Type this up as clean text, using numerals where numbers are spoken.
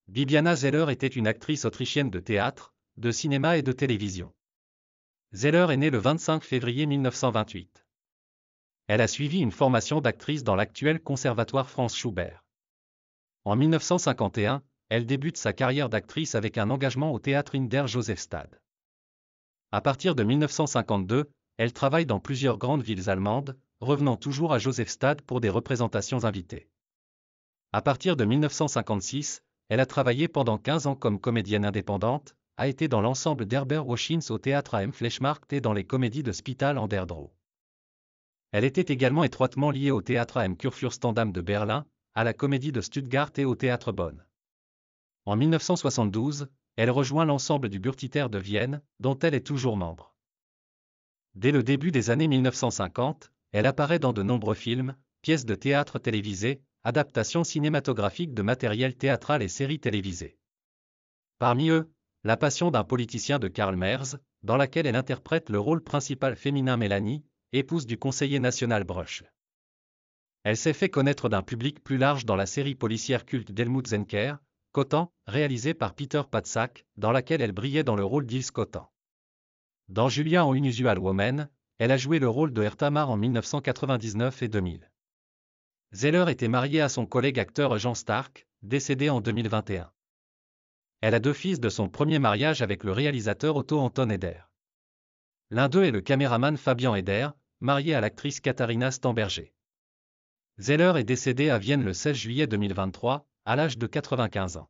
Bibiana Zeller était une actrice autrichienne de théâtre, de cinéma et de télévision. Zeller est née le 25 février 1928. Elle a suivi une formation d'actrice dans l'actuel Conservatoire Franz Schubert. En 1951, elle débute sa carrière d'actrice avec un engagement au théâtre in der Josefstadt. À partir de 1952, elle travaille dans plusieurs grandes villes allemandes, revenant toujours à Josefstadt pour des représentations invitées. À partir de 1956, elle a travaillé pendant 15 ans comme comédienne indépendante, a été dans l'ensemble d'Herbert Wachins au théâtre am Fleischmarkt et dans les comédies de Spital an der Drau. Elle était également étroitement liée au théâtre am Kurfürstendamm de Berlin, à la comédie de Stuttgart et au théâtre Bonn. En 1972, elle rejoint l'ensemble du Burgtheater de Vienne, dont elle est toujours membre. Dès le début des années 1950, elle apparaît dans de nombreux films, pièces de théâtre télévisées, adaptations cinématographiques de matériel théâtral et séries télévisées. Parmi eux, La Passion d'un politicien de Karl Merz, dans laquelle elle interprète le rôle principal féminin Mélanie, épouse du conseiller national Bruch. Elle s'est fait connaître d'un public plus large dans la série policière culte d'Helmut Zenker, Cotan, réalisée par Peter Patzak, dans laquelle elle brillait dans le rôle d'Ilse Cotan. Dans Julia en Unusual Woman, elle a joué le rôle de Hertamar en 1999 et 2000. Zeller était mariée à son collègue acteur Jean Stark, décédé en 2021. Elle a deux fils de son premier mariage avec le réalisateur Otto Anton Eder. L'un d'eux est le caméraman Fabian Eder, marié à l'actrice Katharina Stamberger. Zeller est décédée à Vienne le 16 juillet 2023, à l'âge de 95 ans.